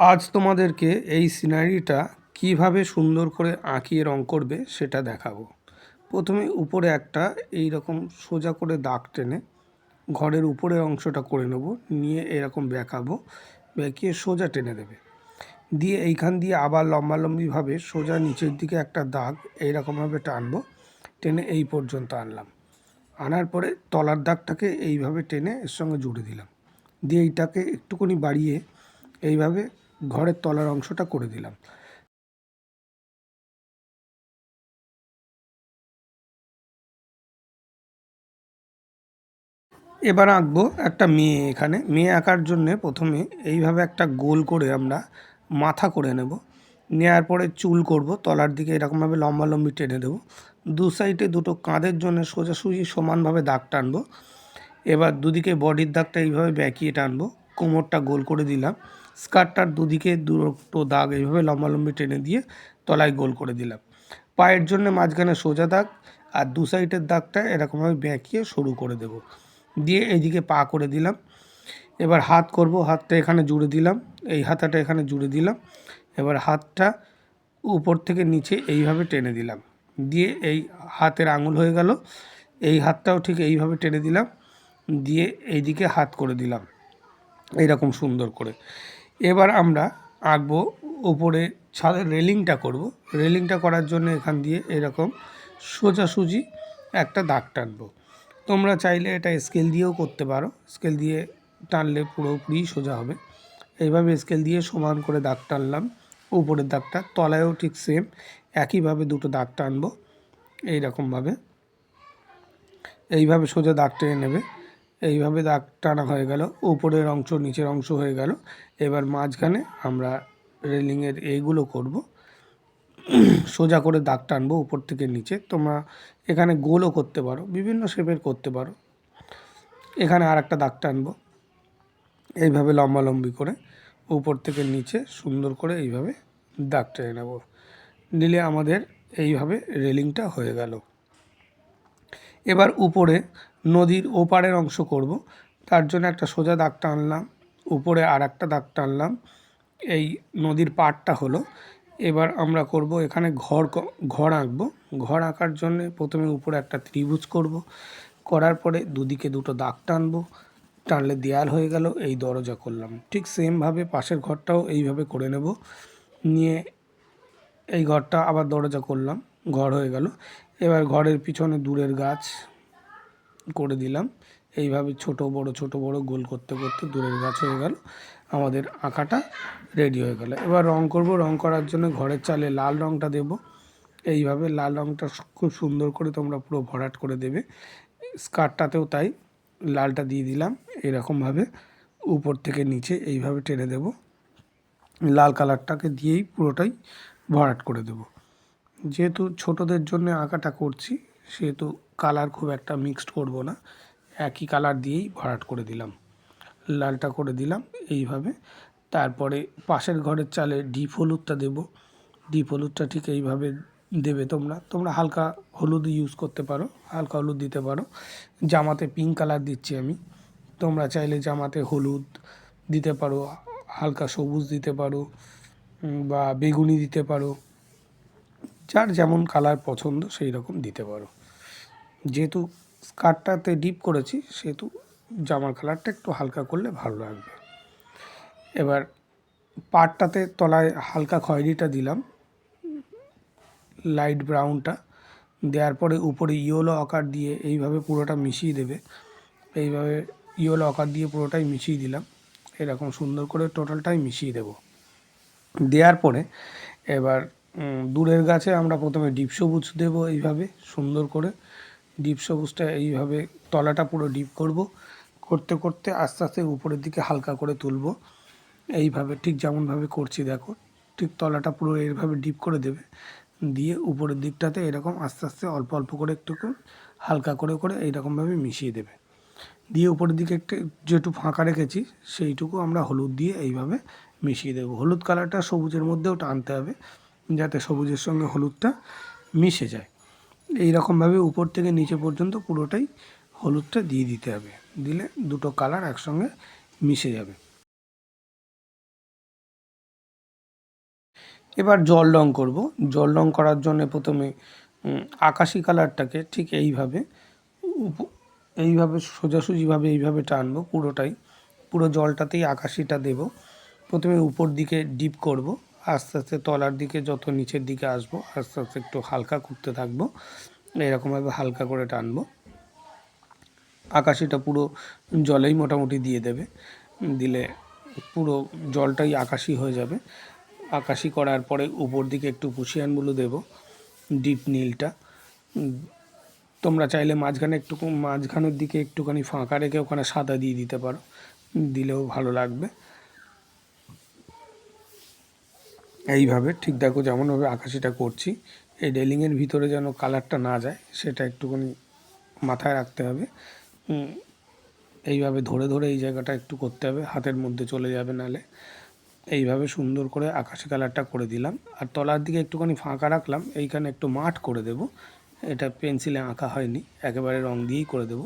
আজ তোমাদেরকে এই সিনারিটা কিভাবে সুন্দর করে আঁকিয়ে রং করবে সেটা দেখাবো। প্রথমে উপরে একটা এই রকম সোজা করে দাগ টেনে ঘরের উপরের অংশটা করে নেব, নিয়ে এরকম বেঁকাবো, বেঁকিয়ে সোজা টেনে দেবে, দিয়ে এইখান দিয়ে আবার লম্বালম্বিভাবে সোজা নিচের দিকে একটা দাগ এইরকমভাবে টানবো, টেনে এই পর্যন্ত আনলাম। আনার পরে তলার দাগটাকে এইভাবে টেনে এর সঙ্গে জুড়ে দিলাম, দিয়ে এইটাকে একটুখানি বাড়িয়ে এইভাবে ঘরের তলার অংশটা করে দিলাম। এবার আঁকবো একটা মেয়ে। এখানে মেয়ে আঁকার জন্যে প্রথমে এইভাবে একটা গোল করে আমরা মাথা করে নেব, নেওয়ার পরে চুল করব, তলার দিকে এরকমভাবে লম্বালম্বি টেনে দেবো, দু সাইডে দুটো কাঁধের জন্য সোজাসুজি সমানভাবে দাগ টানবো। এবার দুদিকে বডির দাগটা এইভাবে বেঁকিয়ে টানবো, কোমরটা গোল করে দিলাম, স্কার্টটার দুদিকে দুটো দাগ এইভাবে লম্বালম্বি টেনে দিয়ে তলায় গোল করে দিলাম। পায়ের জন্য মাঝখানে সোজা দাগ আর দু সাইডের দাগটা এরকমভাবে বেঁকিয়ে সরু করে দেব, দিয়ে এইদিকে পা করে দিলাম। এবার হাত করব, হাতটা এখানে জুড়ে দিলাম, এই হাতাটা এখানে জুড়ে দিলাম। এবার হাতটা উপর থেকে নিচে এইভাবে টেনে দিলাম, দিয়ে এই হাতের আঙুল হয়ে গেল। এই হাতটাও ঠিক এইভাবে টেনে দিলাম, দিয়ে এইদিকে হাত করে দিলাম এইরকম সুন্দর করে। এবার আমরা আঁকবো উপরে ছাদের রেলিংটা করব। রেলিংটা করার জন্য এখান দিয়ে এরকম সোজাসুজি একটা দাগ টানবো। তোমরা চাইলে এটা স্কেল দিয়েও করতে পারো, স্কেল দিয়ে টানলে পুরোপুরি সোজা হবে। এইভাবে স্কেল দিয়ে সমান করে দাগ টানলাম। উপরের দাগটা তলায়ও ঠিক সেম একইভাবে দুটো দাগ টানবো এইরকমভাবে, এইভাবে সোজা দাগ টেনে নেবে। এইভাবে দাগ টানা হয়ে গেল, উপরের অংশ নিচের অংশ হয়ে গেল। এবার মাঝখানে আমরা রেলিংয়ের এইগুলো করব, সোজা করে দাগ টানবো উপর থেকে নিচে। তোমরা এখানে গোলও করতে পারো, বিভিন্ন শেপের করতে পারো। এখানে আর একটা দাগ টানবো এইভাবে লম্বালম্বি করে, উপর থেকে নিচে সুন্দর করে এইভাবে দাগ টেনে নেব, নিলে আমাদের এইভাবে রেলিংটা হয়ে গেল। এবার উপরে নদীর ওপারের অংশ করব, তার জন্য একটা সোজা দাগ টানলাম, উপরে আর একটা দাগ টানলাম, এই নদীর পাড়টা হলো। এবার আমরা করব এখানে ঘর আঁকবো। ঘর আঁকার জন্য প্রথমে উপরে একটা ত্রিভুজ করব, করার পরে দুদিকে দুটো দাগ টানবো, টানলে দেয়াল হয়ে গেল। এই দরজা করলাম, ঠিক সেমভাবে পাশের ঘরটাও এইভাবে করে নেব, নিয়ে এই ঘরটা আবার দরজা করলাম, ঘর হয়ে গেল। এবার ঘরের পিছনে দূরের গাছ করে দিলাম, এইভাবে ছোট বড় গোল করতে করতে দূরের গাছ হয়ে গেল। আমাদের আঁকাটা রেডি হয়ে গেল। এবার রং করব। রং করার জন্য ঘরের চালে লাল রংটা দেব, এইভাবে লাল রংটা খুব সুন্দর করে তোমরা পুরো ভরাট করে দেবে। স্কার্টটাতেও তাই লালটা দিয়ে দিলাম, এরকমভাবে উপর থেকে নিচে এইভাবে টেনে দেব, লাল কালারটাকে দিয়েই পুরোটাই ভরাট করে দেব। যেহেতু ছোটদের জন্য আঁকাটা করছি সেহেতু কালার খুব একটা মিক্সড করব না, একই কালার দিয়েই ভরাট করে দিলাম, লালটা করে দিলাম এইভাবে। তারপরে পাশের ঘরের চালে ডিপ হলুদটা দেব, ডিপ হলুদটা ঠিক এইভাবে দেবে। তোমরা হালকা হলুদ ইউজ করতে পারো, হালকা হলুদ দিতে পারো। জামাতে পিঙ্ক কালার দিচ্ছি আমি, তোমরা চাইলে জামাতে হলুদ দিতে পারো, হালকা সবুজ দিতে পারো, বা বেগুনি দিতে পারো, যার যেমন কালার পছন্দ সেই রকম দিতে পারো। যেহেতু স্কার্টটাতে ডিপ করেছি সেহেতু জামার কালারটা একটু হালকা করলে ভালো লাগবে। এবার পাড়টাতে তলায় হালকা খয়েরিটা দিলাম, লাইট ব্রাউনটা দেওয়ার পরে উপরে ইয়েলো আকার দিয়ে এইভাবে পুরোটা মিশিয়ে দেবে। এইভাবে ইয়েলো আকার দিয়ে পুরোটাই মিশিয়ে দিলাম, এরকম সুন্দর করে টোটালটাই মিশিয়ে দেব। দেওয়ার পরে এবার দূরের গাছে আমরা প্রথমে ডিপ সবুজ দেবো, এইভাবে সুন্দর করে ডিপ সবুজটা এইভাবে তলাটা পুরো ডিপ করব, করতে করতে আস্তে আস্তে উপরের দিকে হালকা করে তুলব। এইভাবে ঠিক যেমনভাবে করছি দেখো, ঠিক তলাটা পুরো এইভাবে ডিপ করে দেবে, দিয়ে উপরের দিকটাতে এরকম আস্তে আস্তে অল্প অল্প করে একটু হালকা করে করে এইরকমভাবে মিশিয়ে দেবে। দিয়ে উপরের দিকে একটু যেটুকু ফাঁকা রেখেছি সেইটুকু আমরা হলুদ দিয়ে এইভাবে মিশিয়ে দেবো। হলুদ কালারটা সবুজের মধ্যেও টানতে হবে যাতে সবুজের সঙ্গে হলুদটা মিশে যায়। এই রকমভাবে উপর থেকে নিচে পর্যন্ত পুরোটাই হলুদটা দিয়ে দিতে হবে, দিলে দুটো কালার একসঙ্গে মিশে যাবে। এবার জল রং করব। জল রং করার জন্য প্রথমে আকাশি কালারটাকে ঠিক এইভাবে সোজাসুজিভাবে এইভাবে টানবো পুরোটাই, পুরো জলটাতেই আকাশিটা দেব। প্রথমে উপর দিকে ডিপ করব, আস্তে আস্তে তলার দিকে যত নিচের দিকে আসবো আস্তে আস্তে একটু হালকা করতে থাকবো, এরকমভাবে হালকা করে টানবো। আকাশিটা পুরো জলেই মোটামুটি দিয়ে দেবে, দিলে পুরো জলটাই আকাশি হয়ে যাবে। আকাশি করার পরে উপর দিকে একটু পুশিয়ান ব্লু দেব, ডিপ নীলটা। তোমরা চাইলে মাঝখানের দিকে একটুখানি ফাঁকা রেখে ওখানে সাদা দিয়ে দিতে পারো, দিলেও ভালো লাগবে। এইভাবে ঠিক দেখো যেমনভাবে আকাশিটা করছি, এই রেলিংয়ের ভিতরে যেন কালারটা না যায় সেটা একটুখানি মাথায় রাখতে হবে। এইভাবে ধরে ধরে এই জায়গাটা একটু করতে হবে, হাতের মধ্যে চলে যাবে নালে। এইভাবে সুন্দর করে আকাশি কালারটা করে দিলাম। আর তলার দিকে একটুখানি ফাঁকা রাখলাম, এইখানে একটু মাঠ করে দেব। এটা পেন্সিলে আঁকা হয়নি, একেবারে রং দিয়েই করে দেব।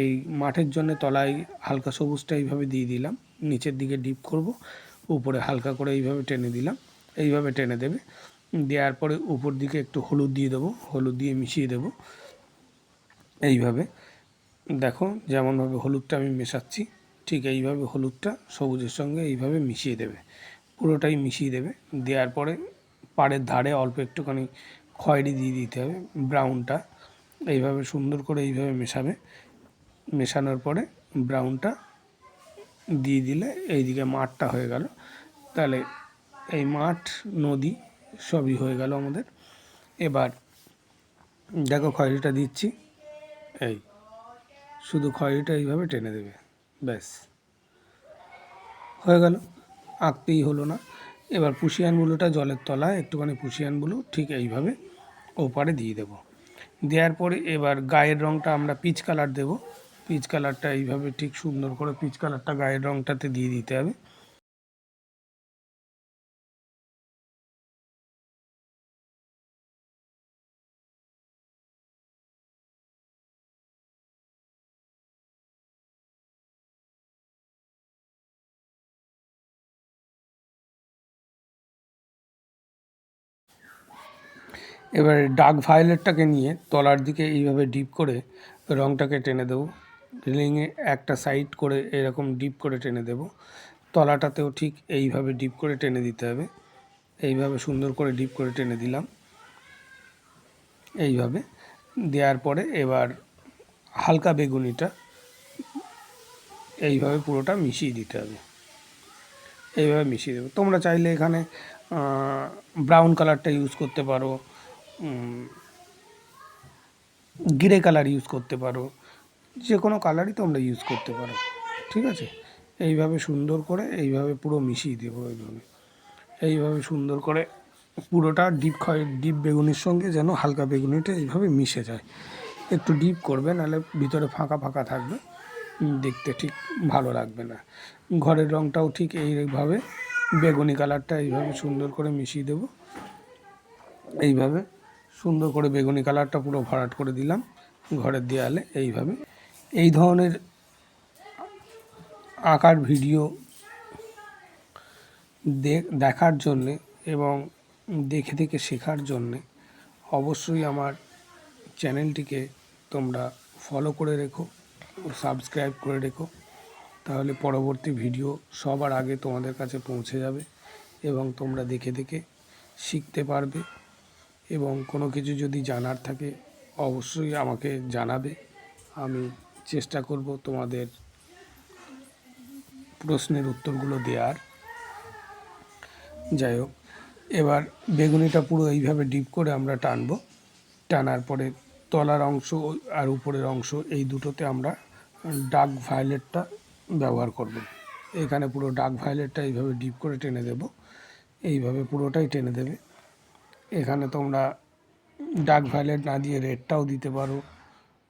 এই মাঠের জন্য তলায় হালকা সবুজটা এইভাবে দিয়ে দিলাম, নিচের দিকে ডিপ করব, উপরে হালকা করে এইভাবে টেনে দিলাম। এইভাবে টেনে দেবে, দেওয়ার পরে উপর দিকে একটু হলুদ দিয়ে দেবো, হলুদ দিয়ে মিশিয়ে দেব। এইভাবে দেখো যেমনভাবে হলুদটা আমি মেশাচ্ছি, ঠিক এইভাবে হলুদটা সবুজের সঙ্গে এইভাবে মিশিয়ে দেবে, পুরোটাই মিশিয়ে দেবে। দেওয়ার পরে পাড়ের ধারে অল্প একটুখানি খয়েরি দিয়ে দিতে হবে, ব্রাউনটা। এইভাবে সুন্দর করে এইভাবে মেশাবে, মেশানোর পরে ব্রাউনটা দিয়ে দিলে এইদিকে মাঠটা হয়ে গেল। তাহলে এই মাঠ নদী সবই হয়ে গেল আমাদের। এবার দেখো খয়েরিটা দিচ্ছি, এই শুধু খয়েরিটা এইভাবে টেনে দেবে, ব্যাস হয়ে গেল, আঁকতেই হলো না। এবার পুশিয়ান ব্লুটা জলের তলায় একটুখানি পুশিয়ান ব্লু ঠিক এইভাবে ওপারে দিয়ে দেব। দেওয়ার পরে এবার গায়ের রঙটা আমরা পিচ কালার দেব। পিচ কালারটা এইভাবে ঠিক সুন্দর করে পিচ কালারটা গায়ের রঙটাতে দিয়ে দিতে হবে। এবারে ডার্ক ভায়োলেটটাকে নিয়ে তলার দিকে এইভাবে ডিপ করে রঙটাকে টেনে দেবো, রিলিংয়ে একটা সাইড করে এরকম ডিপ করে টেনে দেব। তলাটাতেও ঠিক এইভাবে ডিপ করে টেনে দিতে হবে, এইভাবে সুন্দর করে ডিপ করে টেনে দিলাম। এইভাবে দেওয়ার পরে এবার হালকা বেগুনিটা এইভাবে পুরোটা মিশিয়ে দিতে হবে, এইভাবে মিশিয়ে দেবো। তোমরা চাইলে এখানে ব্রাউন কালারটা ইউজ করতে পারো, গ্রে কালার ইউজ করতে পারো, যে কোনো কালারই তোমরা ইউজ করতে পারো, ঠিক আছে। এইভাবে সুন্দর করে এইভাবে পুরো মিশিয়ে দেবো, এইভাবে সুন্দর করে পুরোটা ডিপ বেগুনির সঙ্গে যেন হালকা বেগুনিটা এইভাবে মিশে যায়। একটু ডিপ করবে, নাহলে ভিতরে ফাঁকা ফাঁকা থাকবে, দেখতে ঠিক ভালো লাগবে না। ঘরের রঙটাও ঠিক এইভাবে বেগুনি কালারটা এইভাবে সুন্দর করে মিশিয়ে দেব। এইভাবে সুন্দর করে বেগুনি কালারটা পুরো ভরাট করে দিলাম ঘরের দেয়ালে। এইভাবে এই ধরনের আঁকার ভিডিও দেখার জন্যে এবং দেখে দেখে শেখার জন্যে অবশ্যই আমার চ্যানেলটিকে তোমরা ফলো করে রেখো, সাবস্ক্রাইব করে রেখো, তাহলে পরবর্তী ভিডিও সবার আগে তোমাদের কাছে পৌঁছে যাবে এবং তোমরা দেখে দেখে শিখতে পারবে। এবং কোনো কিছু যদি জানার থাকে অবশ্যই আমাকে জানাবে, আমি চেষ্টা করব তোমাদের প্রশ্নের উত্তরগুলো দেওয়ার। যাই হোক, এবার বেগুনিটা পুরো এইভাবে ডিপ করে আমরা টানবো। টানার পরে তলার অংশ আর উপরের অংশ এই দুটোতে আমরা ডার্ক ভায়োলেটটা ব্যবহার করব। এখানে পুরো ডার্ক ভায়োলেটটা এইভাবে ডিপ করে টেনে দেব, এইভাবে পুরোটাই টেনে দেবে। এখানে তোমরা ডার্ক ভায়োলেট না দিয়ে রেডটাও দিতে পারো,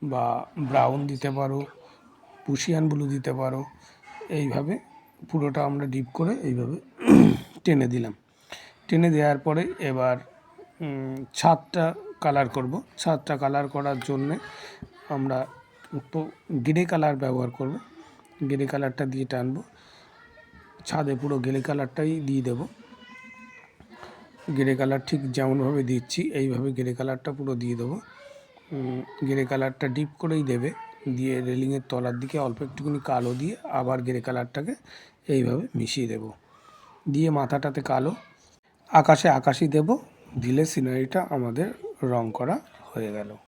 বা ব্রাউন দিতে পারো, পুশিয়ান ব্লু দিতে পারো। এইভাবে পুরোটা আমরা ডিপ করে এইভাবে টেনে দিলাম। টেনে দেওয়ার পরে এবার ছাদটা কালার করব। ছাদটা কালার করার জন্যে আমরা গ্রে কালার ব্যবহার করব। গ্রে কালারটা দিয়ে টানবো, ছাদে পুরো গ্রে কালারটাই দিয়ে দেব। গ্রে কালার ঠিক যেমনভাবে দিচ্ছি এইভাবে গ্রে কালারটা পুরো দিয়ে দেবো। গ্রে কালারটা ডিপ করেই দেবে, দিয়ে রেলিংয়ের তলার দিকে অল্প একটুখানি কালো দিয়ে আবার গ্রে কালারটাকে এইভাবে মিশিয়ে দেব, দিয়ে মাথাটাতে কালো, আকাশে আকাশি দেব, দিলে সিনারিটা আমাদের রং করা হয়ে গেল।